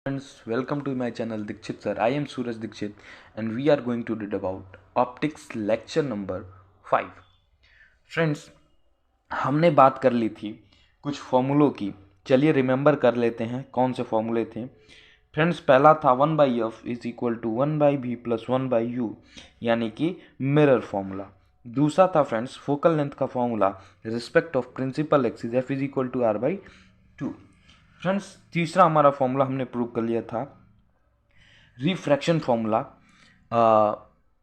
Friends, welcome to my channel Dikshit sir. I am Suraj Dikshit and we are going to read about optics lecture number 5. Friends, हमने बात कर ली थी कुछ फॉर्मूलों की. चलिए remember कर लेते हैं कौन से फॉर्मूले थे. फ्रेंड्स, पहला था 1/f is equal to 1/v plus 1/u यानी कि मिरर फॉर्मूला. दूसरा था फ्रेंड्स फोकल लेंथ का formula respect of principal axis f is equal to r/2. Friends, तीसरा हमारा फॉर्मूला हमने प्रूव कर लिया था refraction formula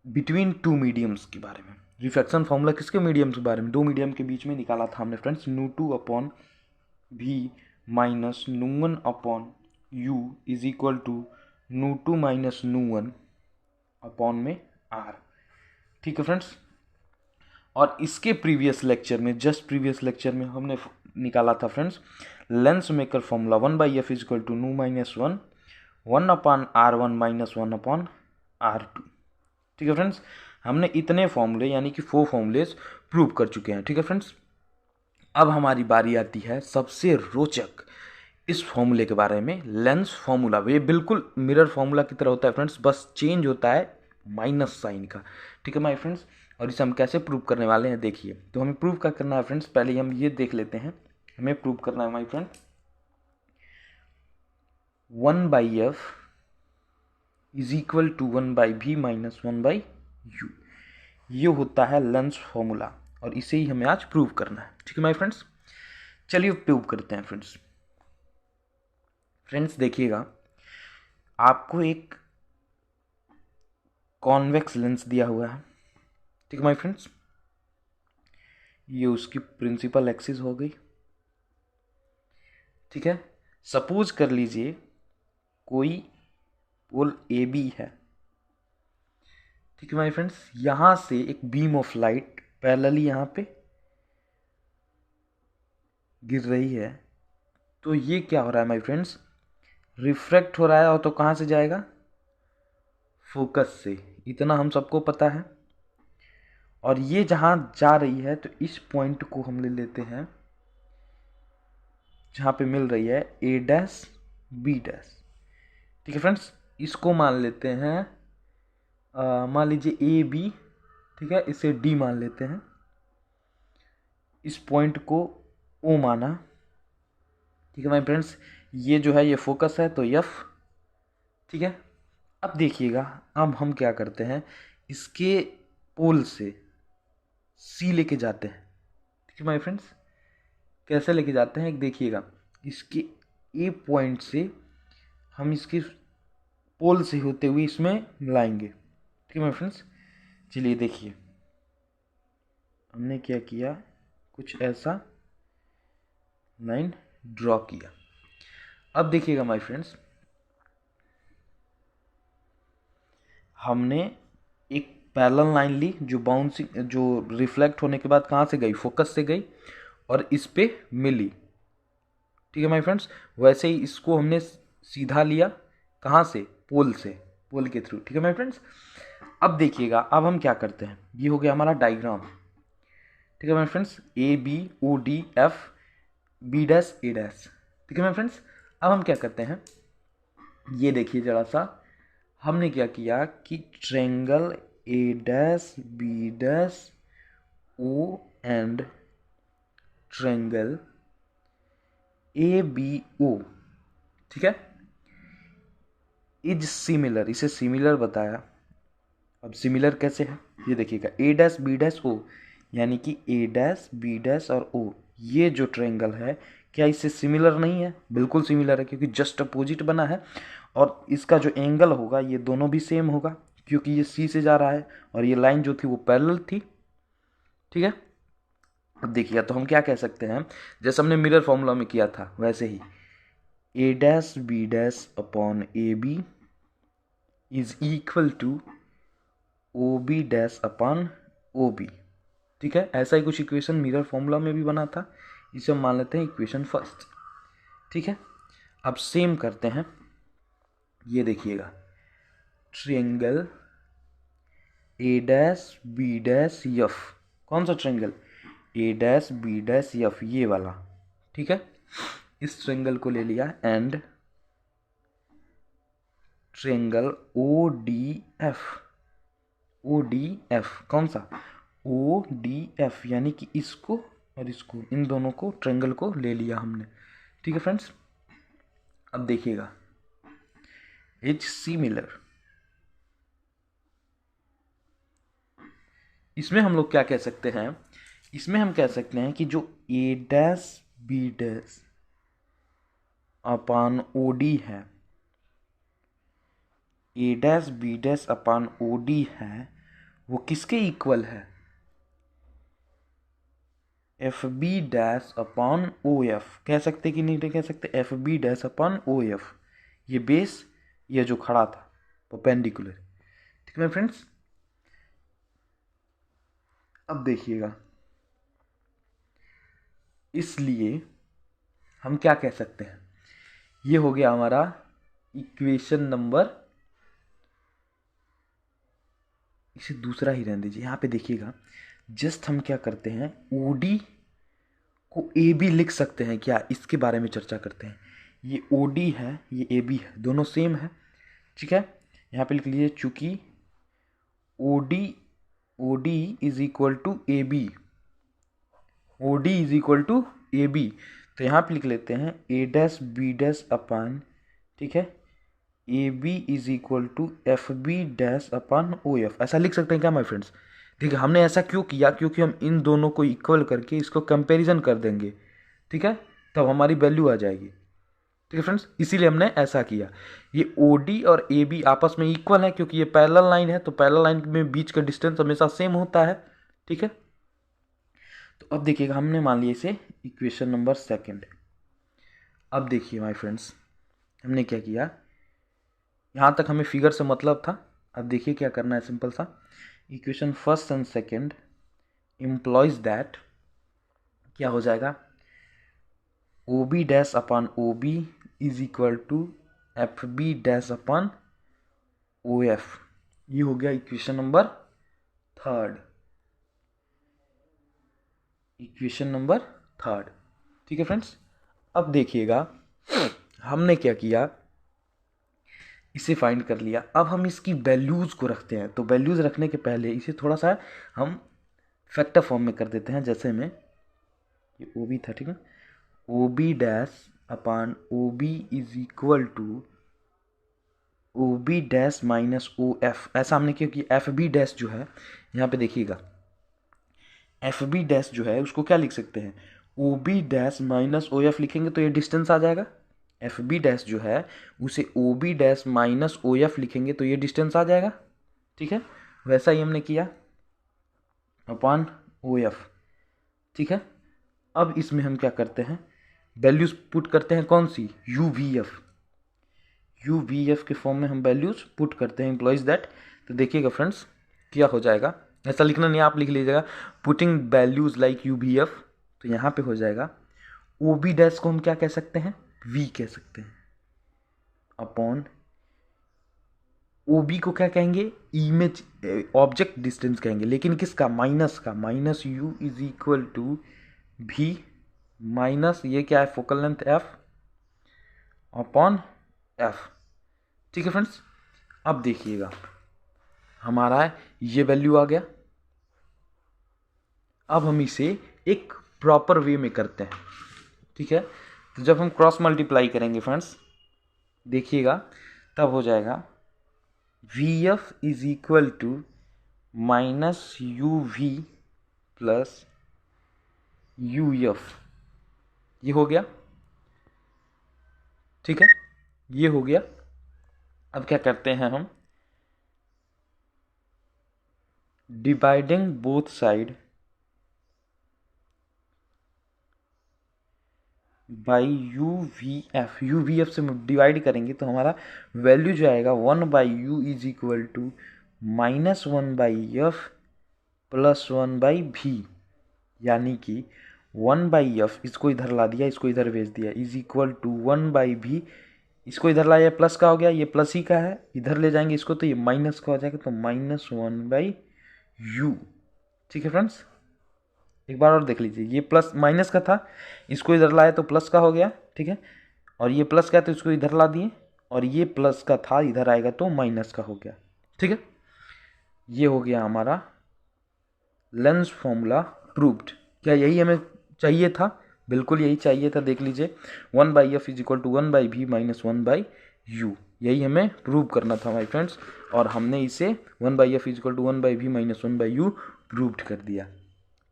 between two mediums के बारे में. रिफ्रैक्शन फॉर्मूला किसके मीडियम्स के बारे में? दो मीडियम के बीच में निकाला था हमने friends. nu2/v minus nu1/u is equal to nu2 minus nu1 में r. ठीक है फ्रेंड्स. और इसके प्रीवियस लेक्चर में प्रीवियस लेक्चर में हमने निकाला था friends lens maker formula 1/f is equal to nu minus 1/r1 minus 1/r2. ठीक है फ्रेंड्स, हमने इतने फॉर्मूले यानी कि 4 फॉर्मूलेज प्रूव कर चुके हैं. ठीक है फ्रेंड्स, अब हमारी बारी आती है सबसे रोचक इस फॉर्मूले के बारे में, लेंस फॉर्मूला. ये बिल्कुल मिरर फॉर्मूला की तरह होता है फ्रेंड्स, बस चेंज होता है माइनस साइन का. ठीक है माय फ्रेंड्स, और इसे हम कैसे प्रूव करने वाले हैं देखिए. तो हमें प्रूव क्या करना है फ्रेंड्स, पहले हम ये देख लेते हैं. हमें प्रूव करना है my friend 1/f is equal to 1/v minus 1/u. ये होता है लेंस फॉर्मूला और इसे ही हमें आज प्रूव करना है. ठीक है माय फ्रेंड्स, चलिए प्रूव करते हैं फ्रेंड्स. फ्रेंड्स देखिएगा, आपको एक कॉन्वेक्स लेंस दिया हुआ है. ठीक है माय फ्रेंड्स, ये उसकी प्रिंसिपल एक्सिस हो गई. ठीक है, सपोज कर लीजिए कोई पोल ए बी है. ठीक है माय फ्रेंड्स, यहां से एक बीम ऑफ लाइट पैरेलली यहां पे गिर रही है. तो ये क्या हो रहा है माय फ्रेंड्स, रिफ्रैक्ट हो रहा है. और तो कहां से जाएगा? फोकस से. इतना हम सबको पता है. और ये जहां जा रही है तो इस पॉइंट को हम ले लेते हैं जहां पे मिल रही है a डैश b डैश. ठीक है फ्रेंड्स, इसको मान लेते हैं मान लीजिए ए बी. ठीक है, इसे डी मान लेते हैं. इस पॉइंट को ओ माना. ठीक है माय फ्रेंड्स, ये जो है ये फोकस है तो एफ. ठीक है, अब देखिएगा, अब हम क्या करते हैं, इसके पोल से सी लेके जाते हैं. ठीक है माय फ्रेंड्स, कैसे लेके जाते हैं देखिएगा. इसके ए पॉइंट से हम इसके पोल से होते हुए इसमें मिलाएंगे. ठीक है माय फ्रेंड्स, चलिए देखिए हमने क्या किया, कुछ ऐसा लाइन ड्रॉ किया. अब देखिएगा माय फ्रेंड्स, हमने एक पैरेलल लाइन ली जो बाउंसिंग जो रिफ्लेक्ट होने के बाद कहाँ से गई? फोकस से गई और इस पे मिली. ठीक है माय फ्रेंड्स, वैसे ही इसको हमने सीधा लिया. कहाँ से? पोल से, पोल के थ्रू. ठीक है माय फ्रेंड्स, अब देखिएगा, अब हम क्या करते हैं, ये हो गया हमारा डायग्राम. ठीक है my friends, A B O D F B dash A dash. ठीक है माय फ्रेंड्स, अब हम क्या करते हैं, ये देखिए जरा सा, हमने क्या किया कि triangle A dash B dash O and triangle A B O. ठीक है, इज सिमिलर, इसे सिमिलर बताया. अब सिमिलर कैसे है ये देखिएगा, ए डैश बी डैश ओ यानी कि ए डैश बी डैश और ओ, ये जो ट्रायंगल है क्या इससे सिमिलर नहीं है? बिल्कुल सिमिलर है, क्योंकि जस्ट अपोजिट बना है. और इसका जो एंगल होगा ये दोनों भी सेम होगा, क्योंकि ये सी से जा रहा है और ये लाइन जो थी वो पैरेलल थी. ठीक है, अब देखिए, तो हम क्या कह सकते हैं, जैसे हमने मिरर फॉर्मूला में किया था वैसे ही A dash B dash upon A B is equal to O B dash upon O B. ठीक है, ऐसा ही कुछ इक्वेशन मिरर फॉर्मूला में भी बना था, इसे हम मान लेते हैं इक्वेशन फर्स्ट. ठीक है, अब सेम करते हैं. ये देखिएगा, triangle A dash B dash F. कौन सा ट्रायंगल? A dash B dash F, ये वाला. ठीक है, इस ट्रायंगल को ले लिया and triangle O D F, O D F कौन सा, ओ डी एफ, यानी कि इसको और इसको, इन दोनों को ट्रेंगल को ले लिया हमने। ठीक है फ्रेंड्स, अब देखिएगा इट्स सिमिलर, इसमें हम लोग क्या कह सकते हैं, इसमें हम कह सकते हैं कि जो A dash B dash upon O D है, A dash B dash upon O D है, वो किसके इक्वल है, F B dash upon O F. कह सकते कि नहीं कह सकते, F B dash upon O F, ये बेस, ये जो खड़ा था परपेंडिकुलर। ठीक है फ्रेंड्स, अब देखिएगा, इसलिए हम क्या कह सकते हैं, ये हो गया हमारा इक्वेशन नंबर, इसे दूसरा ही रहने दीजिए। यहाँ पे देखिएगा जस्ट हम क्या करते हैं, ओडी को ए बी लिख सकते हैं क्या, इसके बारे में चर्चा करते हैं। ये ओडी है, ये ए बी है, दोनों सेम है। ठीक है, यहाँ पे लिख लीजिए चूंकि OD OD is equal to A B, OD is equal to A B, तो यहाँ पे लिख लेते हैं A dash B dash upon, ठीक है, A B is equal to F B dash upon O F, ऐसा लिख सकते हैं क्या माय फ्रेंड्स। देखिए हमने ऐसा क्यों किया, क्योंकि हम इन दोनों को इक्वल करके इसको कंपैरिजन कर देंगे। ठीक है, तब हमारी वैल्यू आ जाएगी। ठीक है फ्रेंड्स, इसीलिए हमने ऐसा किया। ये ओ डी और ए बी आपस में इक्वल है, क्योंकि ये पैरेलल लाइन है, तो पैरेलल लाइन में बीच का डिस्टेंस हमेशा सेम होता है। ठीक है, तो अब देखिएगा हमने मान लिया इसे इक्वेशन नंबर सेकंड। अब देखिए माय फ्रेंड्स, हमने क्या किया, यहाँ तक हमें फिगर से मतलब था। अब देखिए क्या करना है, सिंपल सा, equation first and second implies that, क्या हो जाएगा, O B dash upon O B is equal to F B dash upon O F. ये हो गया equation number third, equation number third. ठीक है फ्रेंड्स, अब देखिएगा हमने क्या किया, इसे फाइंड कर लिया। अब हम इसकी वैल्यूज़ को रखते हैं, तो वैल्यूज़ रखने के पहले इसे थोड़ा सा हम फैक्टर फॉर्म में कर देते हैं। जैसे में ये ओ बी था, ठीक है, O B dash upon O B is equal to O B dash minus O F, ऐसा हमने, क्योंकि एफ बी डैश जो है, यहाँ पे देखिएगा एफ बी डैश जो है उसको क्या लिख सकते हैं, O B dash minus O F लिखेंगे तो ये डिस्टेंस आ जाएगा। एफ बी डैश जो है उसे O B dash minus O F लिखेंगे तो ये डिस्टेंस आ जाएगा। ठीक है, वैसा ही हमने किया अपॉन ओ एफ। ठीक है, अब इसमें हम क्या करते हैं, वैल्यूज पुट करते हैं, कौन सी, U V F, U V F के फॉर्म में हम वैल्यूज पुट करते हैं, इम्प्लॉइज दैट। तो देखिएगा फ्रेंड्स क्या हो जाएगा, ऐसा लिखना नहीं, आप लिख लीजिएगा putting values like you V F. तो यहाँ पे हो जाएगा ओ बी डैश को हम क्या कह सकते हैं, वी कह सकते हैं, अपॉन ओ बी को क्या कहेंगे, इमेज ऑब्जेक्ट डिस्टेंस कहेंगे, लेकिन किसका, माइनस का, minus U is equal to भी माइनस ये क्या है, focal length F upon F. ठीक है फ्रेंड्स, अब देखिएगा हमारा ये वैल्यू आ गया। अब हम इसे एक प्रॉपर वे में करते हैं। ठीक है, तो जब हम क्रॉस मल्टीप्लाई करेंगे फ्रेंड्स, देखिएगा तब हो जाएगा V F is equal to minus U V plus U F, ये हो गया। ठीक है, ये हो गया। अब क्या करते हैं हम, dividing both side by U V F, U V F से डिवाइड करेंगे तो हमारा वैल्यू जो आएगा 1/u is equal to minus 1/f plus 1/v, यानी कि 1/f, इसको इधर ला दिया, इसको इधर भेज दिया, इज इक्वल टू 1/v, इसको इधर लाया प्लस का हो गया, ये प्लस ही का है, इधर ले जाएंगे इसको तो ये माइनस का हो जाएगा, तो माइनस 1/u। ठीक है फ्रेंड्स, एक बार और देख लीजिए, ये प्लस माइनस का था, इसको इधर लाए तो प्लस का हो गया। ठीक है, और ये प्लस का है तो इसको इधर ला दिए, और ये प्लस का था, इधर आएगा तो माइनस का हो गया। ठीक है, ये हो गया हमारा लेंस फॉर्मूला प्रूव्ड। क्या यही हमें चाहिए था? बिल्कुल यही चाहिए था। देख लीजिए 1/f is equal to 1/v minus 1/u, यही हमें प्रूव करना था माय फ्रेंड्स, और हमने इसे 1/f is equal to 1/v minus 1/u proved कर दिया।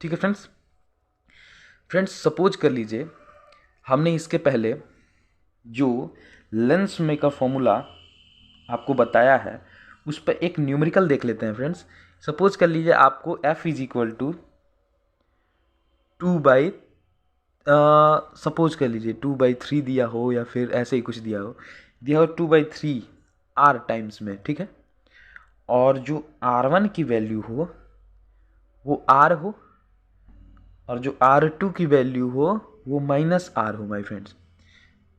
ठीक है फ्रेंड्स। सपोज कर लीजिए हमने इसके पहले जो लेंस में का फॉर्मूला आपको बताया है उस पर एक न्यूमेरिकल देख लेते हैं फ्रेंड्स। सपोज कर लीजिए आपको f is equal to 2/, suppose कर लीजिए 2/3 दिया हो या फिर ऐसे ही कुछ दिया हो 2/3 r टाइम्स में। ठीक है, और जो r1 की वैल्यू हो वो r हो और जो r2 की वैल्यू हो वो माइनस r हो माय फ्रेंड्स।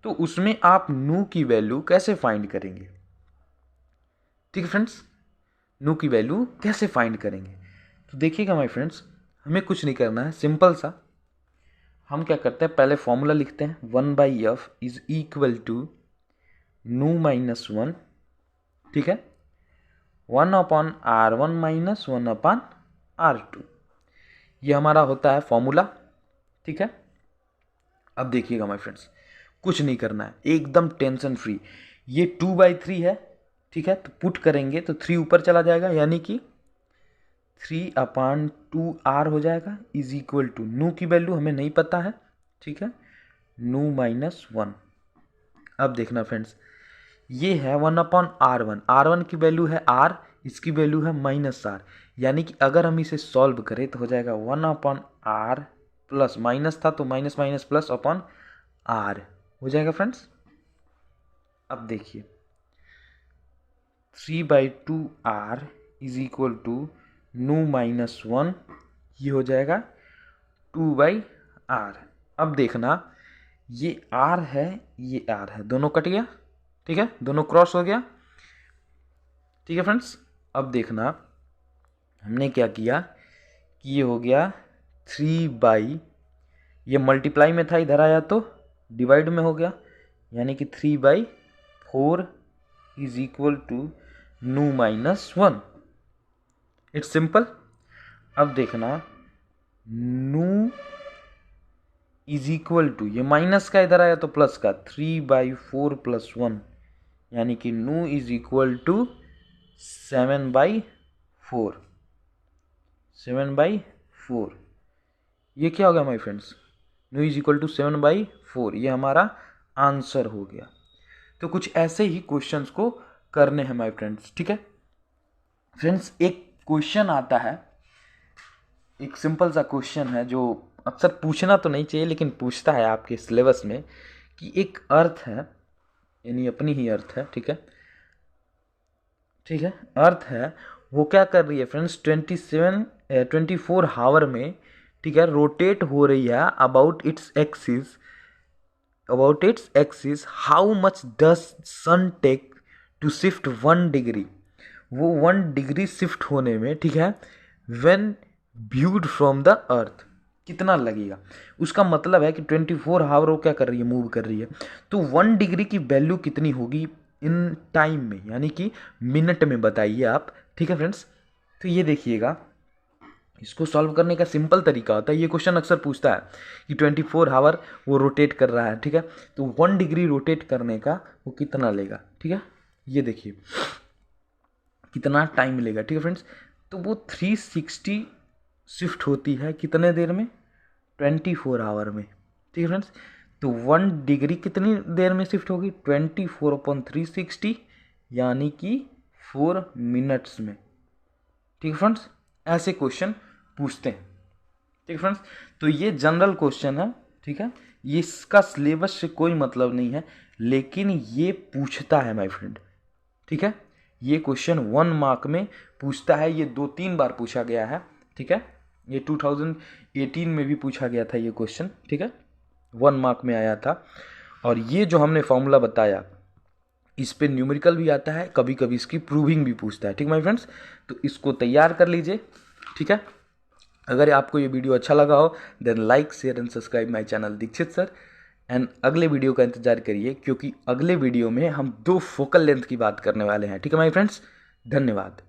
तो उसमें आप नू की वैल्यू कैसे फाइंड करेंगे? ठीक है फ्रेंड्स, नू की वैल्यू कैसे फाइंड करेंगे? तो देखिएगा माय फ्रेंड्स, हमें कुछ नहीं करना है, सिंपल सा हम क्या करते हैं, पहले फॉर्मूला लिखते हैं 1/f इज इक्वल टू नू माइनस 1। ठीक है, 1/r1 माइनस 1/r2, ये हमारा होता है फॉर्मूला। ठीक है, अब देखिएगा माय फ्रेंड्स, कुछ नहीं करना है, एकदम टेंशन फ्री। ये 2/3 है। ठीक है, तो पुट करेंगे तो 3 ऊपर चला जाएगा, यानी कि 3/2r हो जाएगा इज इक्वल टू नू की वैल्यू हमें नहीं पता है। ठीक है, नू माइनस 1। अब देखना फ्रेंड्स, ये है 1/r1, r1 की वैल्यू है r, इसकी वैल्यू है माइनस r, यानी कि अगर हम इसे सॉल्व करें तो हो जाएगा 1/r प्लस माइनस था तो minus minus plus upon r हो जाएगा फ्रेंड्स। अब देखिए 3/2r इज इक्वल टू नू माइनस 1, ये हो जाएगा 2/r। अब देखना ये r है, ये r है, दोनों कट गया। ठीक है, दोनों क्रॉस हो गया। ठीक है फ्रेंड्स, अब देखना हमने क्या किया कि ये हो गया 3/, ये मल्टीप्लाई में था, इधर आया तो डिवाइड में हो गया, यानी कि 3/4 इज इक्वल टू नू माइनस 1। It's simple. अब देखना नू इज इक्वल टू, ये माइनस का इधर आया तो प्लस का, 3/4 प्लस 1, यानी कि नू इज इक्वल टू 7/4। 7/4 ये क्या हो गया माय फ्रेंड्स? नू इज इक्वल टू 7/4, ये हमारा आंसर हो गया। तो कुछ ऐसे ही क्वेश्चंस को करने हैं माय फ्रेंड्स। ठीक है फ्रेंड्स, एक क्वेश्चन आता है, एक सिंपल सा क्वेश्चन है जो अक्सर पूछना तो नहीं चाहिए लेकिन पूछता है आपके सिलेबस में, कि एक अर्थ है, यानी अपनी ही अर्थ है। ठीक है, ठीक है, अर्थ है, वो क्या कर रही है फ्रेंड्स 24 हावर में, ठीक है, रोटेट हो रही है about its axis. How much does sun take to shift 1 degree? वो 1 डिग्री शिफ्ट होने में, ठीक है, when viewed from the earth कितना लगेगा? उसका मतलब है कि 24 हावर वो क्या कर रही है, मूव कर रही है, तो 1 डिग्री की वैल्यू कितनी होगी इन टाइम में, यानी कि मिनट में बताइए आप। ठीक है फ्रेंड्स, तो ये देखिएगा, इसको सॉल्व करने का सिंपल तरीका होता है, ये क्वेश्चन अक्सर पूछता है कि 24 हावर वो रोटेट कर रहा है। ठीक है, तो 1 डिग्री रोटेट करने का वो कितना लेगा? ठीक है, ये देखिए कितना टाइम लेगा। ठीक है फ्रेंड्स, तो वो 360 शिफ्ट होती है कितने देर में? 24 आवर में। ठीक है फ्रेंड्स, तो 1 डिग्री कितनी देर में शिफ्ट होगी? 24/360, यानी कि 4 मिनट्स में। ठीक है फ्रेंड्स, ऐसे क्वेश्चन पूछते हैं। ठीक है फ्रेंड्स, तो ये जनरल क्वेश्चन है। ठीक है, ये इसका सिलेबस से कोई मतलब नहीं है, लेकिन ये पूछता है माय फ्रेंड। ठीक है, ये क्वेश्चन 1 मार्क में पूछता है, ये 2-3 बार पूछा गया है। ठीक है, ये 2018 में भी पूछा गया था ये क्वेश्चन। ठीक है, 1 मार्क में आया था, और ये जो हमने फॉर्मूला बताया इस पे न्यूमेरिकल भी आता है, कभी कभी इसकी प्रूविंग भी पूछता है। ठीक माय फ्रेंड्स, तो इसको तैयार कर लीजिए। ठीक है, अगर आपको ये वीडियो अच्छा लगा हो then like share and subscribe my channel Dikshit sir. And अगले वीडियो का इंतजार करिए, क्योंकि अगले वीडियो में हम 2 फोकल लेंथ की बात करने वाले हैं। ठीक है माय फ्रेंड्स, धन्यवाद।